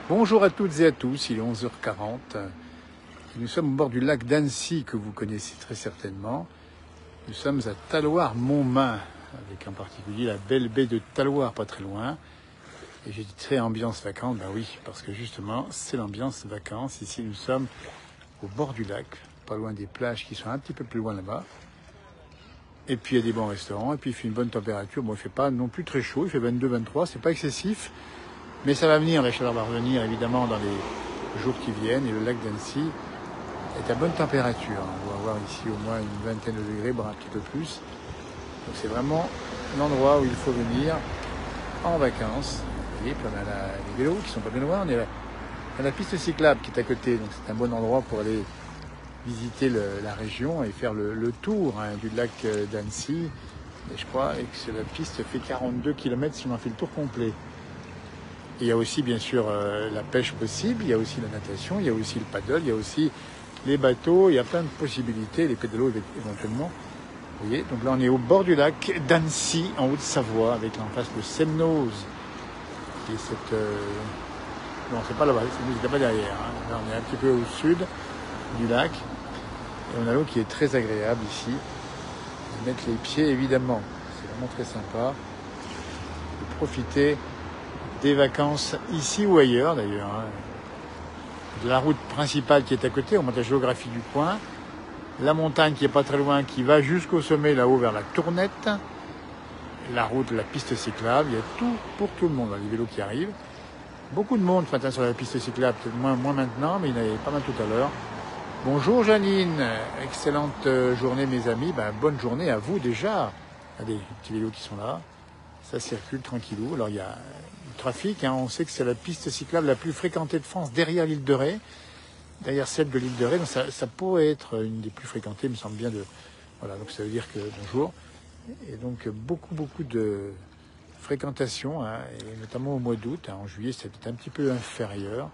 Bonjour à toutes et à tous, il est 11h40. Nous sommes au bord du lac d'Annecy que vous connaissez très certainement. Nous sommes à Talloires-Montmain, avec en particulier la belle baie de Talloires, pas très loin. Et j'ai dit très ambiance vacances, ben oui, parce que justement, c'est l'ambiance vacances. Ici, nous sommes au bord du lac, pas loin des plages qui sont un petit peu plus loin là-bas. Et puis il y a des bons restaurants, et puis il fait une bonne température. Bon, il ne fait pas non plus très chaud, il fait 22-23, c'est pas excessif. Mais ça va venir, la chaleur va revenir évidemment dans les jours qui viennent. Et le lac d'Annecy est à bonne température. On va avoir ici au moins une vingtaine de degrés, voire un petit peu plus. Donc c'est vraiment l'endroit où il faut venir en vacances. Vous voyez, puis on a les vélos qui sont pas bien loin. On a la piste cyclable qui est à côté. Donc c'est un bon endroit pour aller visiter la région et faire le tour du lac d'Annecy. Et je crois que la piste fait 42 km si on en fait le tour complet. Il y a aussi bien sûr la pêche possible, il y a aussi la natation, il y a aussi le paddle, il y a aussi les bateaux, il y a plein de possibilités, les pédalos éventuellement. Vous voyez, donc là on est au bord du lac d'Annecy, en Haute-Savoie, avec en face le Semnoz, qui est cette... Non, c'est pas là-bas, le Semnoz n'est pas derrière. Hein. Là on est un petit peu au sud du lac, et on a l'eau qui est très agréable ici. Mettre les pieds évidemment, c'est vraiment très sympa. De profiter des vacances ici ou ailleurs d'ailleurs. De la route principale qui est à côté, on monte la géographie du coin. La montagne qui est pas très loin, qui va jusqu'au sommet là-haut vers la Tournette. La route, la piste cyclable, il y a tout pour tout le monde. Les vélos qui arrivent. Beaucoup de monde ce matin sur la piste cyclable, peut-être moins maintenant, mais il y en avait pas mal tout à l'heure. Bonjour Janine, excellente journée mes amis. Bonne journée à vous déjà. Regardez les petits vélos qui sont là. Ça circule tranquillou. Alors il y a trafic, on sait que c'est la piste cyclable la plus fréquentée de France derrière l'île de Ré, derrière celle de l'île de Ré, donc ça pourrait être une des plus fréquentées, il me semble bien. Voilà, donc ça veut dire que bonjour, et donc beaucoup de fréquentation, et notamment au mois d'août, en juillet c'est peut-être un petit peu inférieur,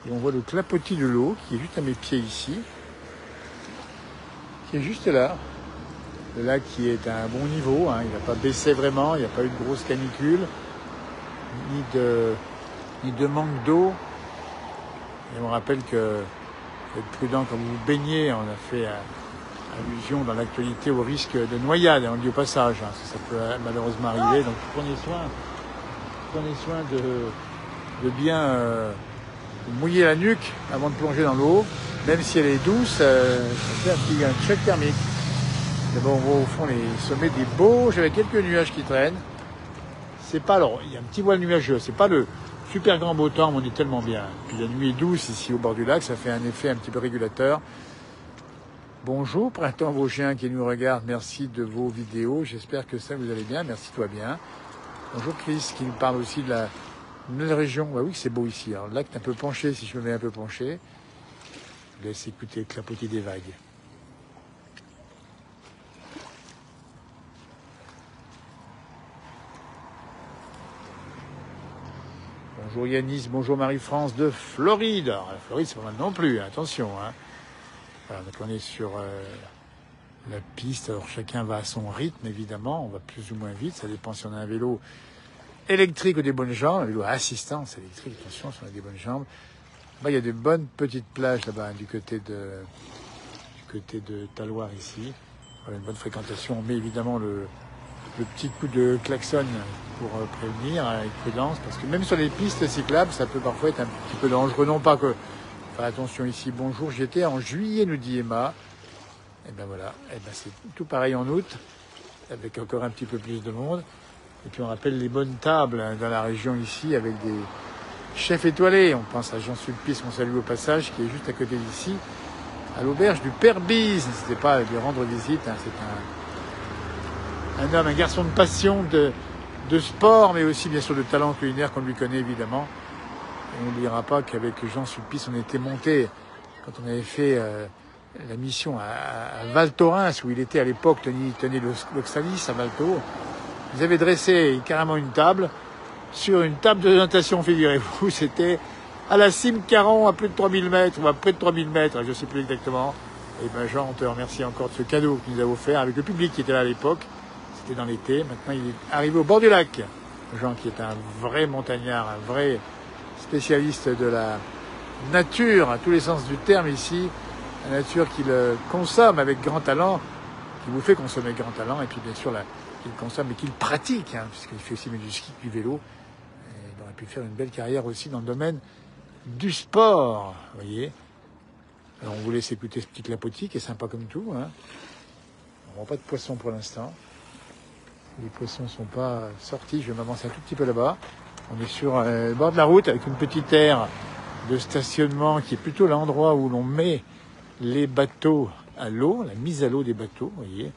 et on voit le clapotis de l'eau qui est juste à mes pieds ici, qui est juste là, le lac qui est à un bon niveau, il n'a pas baissé vraiment, il n'y a pas eu de grosse canicule, ni de manque d'eau. Et on rappelle que faut être prudent quand vous vous baignez. On a fait allusion dans l'actualité au risque de noyade, on le dit au passage, ça peut malheureusement arriver. Donc prenez soin de bien mouiller la nuque avant de plonger dans l'eau, même si elle est douce, ça fait un choc thermique. D'abord on voit au fond les sommets des Bauges avec quelques nuages qui traînent. C'est pas, alors, il y a un petit voile nuageux, c'est pas le super grand beau temps, mais on est tellement bien. Puis la nuit est douce ici au bord du lac, ça fait un effet un petit peu régulateur. Bonjour, Printemps Vosgien qui nous regarde, merci de vos vidéos, j'espère que ça vous allez bien, merci toi bien. Bonjour Chris qui nous parle aussi de la nouvelle région, oui c'est beau ici, alors le lac est un peu penché, si je me mets un peu penché. Je vous laisse écouter le clapotis des vagues. Bonjour Yanis, bonjour Marie-France de Floride. Alors, la Floride, c'est pas mal non plus, attention. Voilà, donc on est sur la piste. Alors chacun va à son rythme, évidemment. On va plus ou moins vite. Ça dépend si on a un vélo électrique ou des bonnes jambes. Un vélo à assistance électrique, attention, si on a des bonnes jambes. Il y a de bonnes petites plages là-bas, du côté de Talloires ici. Voilà, une bonne fréquentation. On met évidemment le petit coup de klaxon pour prévenir avec prudence, parce que même sur les pistes cyclables, ça peut parfois être un petit peu dangereux. Non pas que... Enfin, attention ici, bonjour, j'étais en juillet, nous dit Emma. Et ben voilà, c'est tout pareil en août, avec encore un petit peu plus de monde. Et puis on rappelle les bonnes tables dans la région ici, avec des chefs étoilés. On pense à Jean Sulpice, qu'on salue au passage, qui est juste à côté d'ici, à l'auberge du Père Bise. N'hésitez pas à lui rendre visite, c'est un homme, un garçon de passion, de sport, mais aussi bien sûr de talent culinaire qu'on lui connaît évidemment. Et on n'oubliera pas qu'avec Jean Sulpice, on était monté, quand on avait fait la mission à Val Thorens, où il était à l'époque, tenait l'Oxalis à Val Thorens. Ils avaient dressé carrément une table, sur une table de natation, figurez-vous, c'était à la cime Caron, à plus de 3000 mètres, ou à près de 3000 mètres, je ne sais plus exactement. Et Jean, on te remercie encore de ce cadeau que nous avons offert avec le public qui était là à l'époque. C'était dans l'été. Maintenant, il est arrivé au bord du lac. Jean, qui est un vrai montagnard, un vrai spécialiste de la nature, à tous les sens du terme ici, la nature qu'il consomme avec grand talent, qui vous fait consommer avec grand talent, et puis bien sûr qu'il consomme et qu'il pratique, hein, puisqu'il fait aussi du ski, du vélo. Et il aurait pu faire une belle carrière aussi dans le domaine du sport, vous voyez. Alors on vous laisse écouter ce petit clapotis qui est sympa comme tout. Hein. On voit pas de poissons pour l'instant. Les poissons sont pas sortis, je vais m'avancer un tout petit peu là-bas. On est sur le bord de la route avec une petite aire de stationnement qui est plutôt l'endroit où l'on met les bateaux à l'eau, la mise à l'eau des bateaux, vous voyez.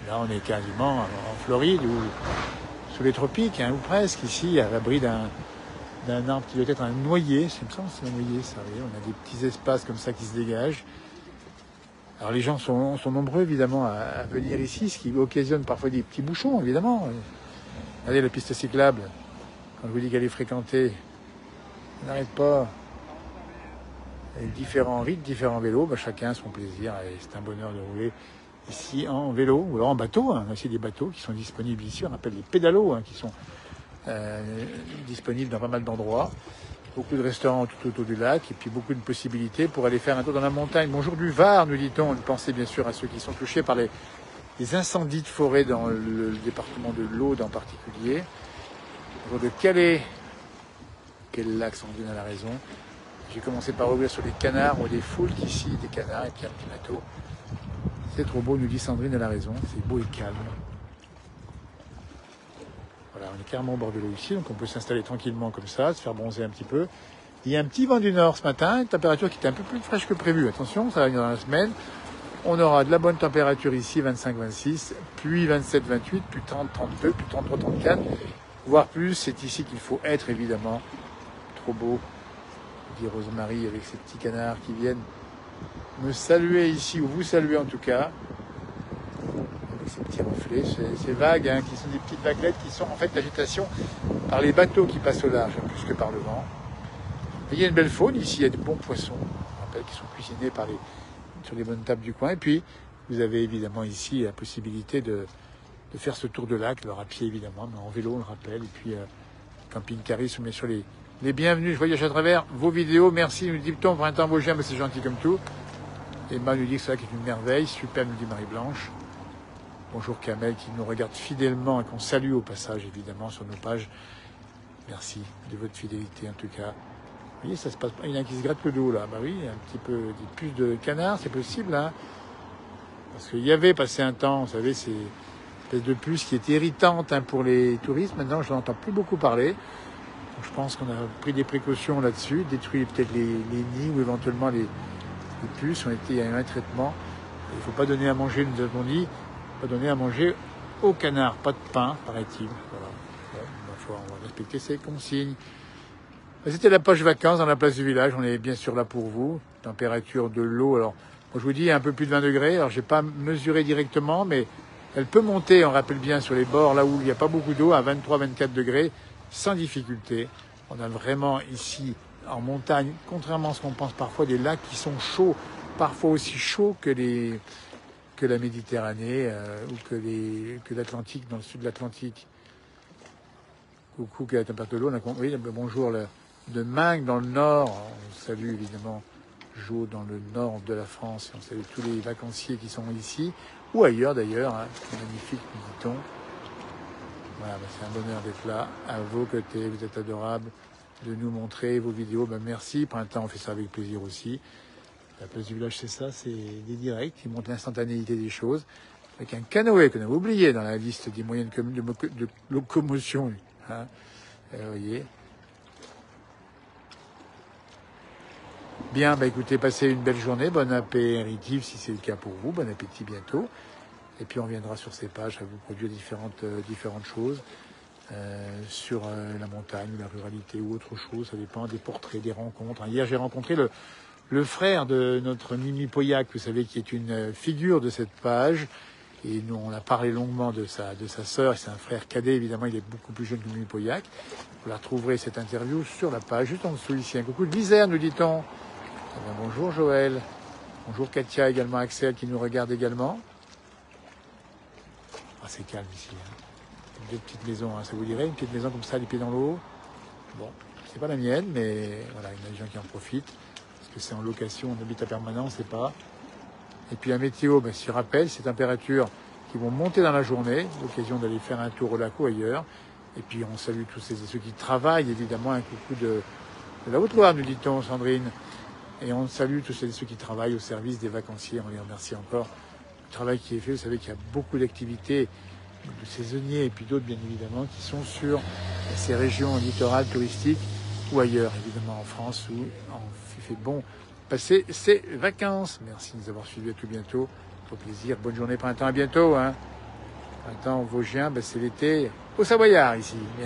Là, on est quasiment en Floride ou sous les tropiques, hein, ou presque, ici, à l'abri d'un arbre qui doit être un noyer. C'est me semble que c'est un noyer, ça. Vous voyez, on a des petits espaces comme ça qui se dégagent. Alors les gens sont nombreux, évidemment, à venir ici, ce qui occasionne parfois des petits bouchons, évidemment. Regardez la piste cyclable. Quand je vous dis qu'elle est fréquentée, on n'arrête pas. Avec différents rites, différents vélos, chacun a son plaisir. Et c'est un bonheur de rouler ici en vélo ou alors en bateau. On a aussi des bateaux qui sont disponibles ici. On appelle les pédalos, qui sont disponibles dans pas mal d'endroits. Beaucoup de restaurants tout autour du lac et puis beaucoup de possibilités pour aller faire un tour dans la montagne. Bonjour du Var, nous dit-on. On pensait bien sûr à ceux qui sont touchés par les incendies de forêt dans le département de l'Aude en particulier. Bonjour de Calais. Quel lac, Sandrine a la raison. J'ai commencé par ouvrir sur les canards, ou des foulques ici, des canards et puis un petit bateau. C'est trop beau, nous dit Sandrine a la raison. C'est beau et calme. Voilà, on est carrément au bord de l'eau ici, donc on peut s'installer tranquillement comme ça, se faire bronzer un petit peu. Il y a un petit vent du nord ce matin, une température qui était un peu plus fraîche que prévu. Attention, ça va venir dans la semaine. On aura de la bonne température ici, 25-26, puis 27-28, puis 30-32, puis 33-34, voire plus. C'est ici qu'il faut être, évidemment. Trop beau, dit Rosemary, avec ces petits canards qui viennent me saluer ici, ou vous saluer en tout cas. Ces petits reflets, ces vagues, qui sont des petites vaguelettes qui sont en fait l'agitation par les bateaux qui passent au large, plus que par le vent. Et il y a une belle faune ici, il y a de bons poissons, je rappelle, qui sont cuisinés sur les bonnes tables du coin. Et puis, vous avez évidemment ici la possibilité de faire ce tour de lac, alors à pied évidemment, mais en vélo, on le rappelle. Et puis, Camping Caris, bien sûr, les bienvenus. Je voyage à travers vos vidéos. Merci, nous dit-on, pour un temps vos j'aime, c'est gentil comme tout. Emma nous dit que c'est là qui est une merveille. Super, nous dit Marie-Blanche. Bonjour Kamel qui nous regarde fidèlement et qu'on salue au passage évidemment sur nos pages. Merci de votre fidélité en tout cas. Vous voyez, ça se passe pas. Il y en a qui se gratte le dos là. Bah oui, un petit peu des puces de canard, c'est possible, hein. Parce qu'il y avait passé un temps, vous savez, ces espèces de puces qui étaient irritantes pour les touristes. Maintenant, je n'entends plus beaucoup parler. Donc, je pense qu'on a pris des précautions là-dessus, détruit peut-être les nids ou éventuellement les puces. Il y a eu un traitement. Il ne faut pas donner à manger, nous avons dit. Pas donner à manger au canard, pas de pain, paraît-il. Voilà. Bon, on va respecter ces consignes. C'était la poche vacances dans la place du village. On est bien sûr là pour vous. Température de l'eau. Alors, moi, je vous dis un peu plus de 20 degrés. Alors, j'ai pas mesuré directement, mais elle peut monter, on rappelle bien, sur les bords, là où il n'y a pas beaucoup d'eau, à 23-24 degrés, sans difficulté. On a vraiment ici, en montagne, contrairement à ce qu'on pense parfois, des lacs qui sont chauds, parfois aussi chauds que la Méditerranée ou que l'Atlantique, dans le sud de l'Atlantique. Coucou, quelle est la température de l'eau? Oui, bonjour de Mingue dans le nord. On salue évidemment Jo dans le nord de la France. On salue tous les vacanciers qui sont ici ou ailleurs d'ailleurs. Magnifique, nous dit-on. Voilà, c'est un bonheur d'être là à vos côtés. Vous êtes adorables de nous montrer vos vidéos. Merci. Printemps, on fait ça avec plaisir aussi. La place du village, c'est ça, c'est des directs qui montrent l'instantanéité des choses, avec un canoë qu'on avait oublié dans la liste des moyens de locomotion. Hein. Vous voyez. Bien, écoutez, passez une belle journée, bon apéritif si c'est le cas pour vous, bon appétit bientôt. Et puis on viendra sur ces pages à vous produire différentes choses sur la montagne, la ruralité ou autre chose, ça dépend des portraits, des rencontres. Hier, j'ai rencontré le frère de notre Mimi Pauillac, vous savez, qui est une figure de cette page. Et nous, on a parlé longuement de sa sœur. C'est un frère cadet, évidemment, il est beaucoup plus jeune que Mimi Pauillac. Vous la retrouverez, cette interview, sur la page, juste en dessous ici. Un coucou de l'Isère, nous dit-on. Bonjour Joël. Bonjour Katia, également Axel, qui nous regarde également. Ah, c'est calme ici. des petites maisons, hein, ça vous dirait, une petite maison comme ça, les pieds dans l'eau. Bon, c'est pas la mienne, mais voilà, il y a des gens qui en profitent, parce que c'est en location, on habite à permanence, c'est pas. Et puis la météo, ben, s'y rappelle, ces températures qui vont monter dans la journée, l'occasion d'aller faire un tour au lac ou ailleurs. Et puis on salue tous ceux qui travaillent, évidemment, un coucou de la Haute-Loire, nous dit-on, Sandrine. Et on salue tous ceux qui travaillent au service des vacanciers, on les remercie encore du travail qui est fait. Vous savez qu'il y a beaucoup d'activités de saisonniers et puis d'autres, bien évidemment, qui sont sur ces régions littorales touristiques ou ailleurs, évidemment, en France, où il fait bon passer ses vacances. Merci de nous avoir suivis, à tout bientôt. Au plaisir. Bonne journée printemps, à bientôt. Hein. Printemps vosgien, ben c'est l'été au Savoyard ici. Merci.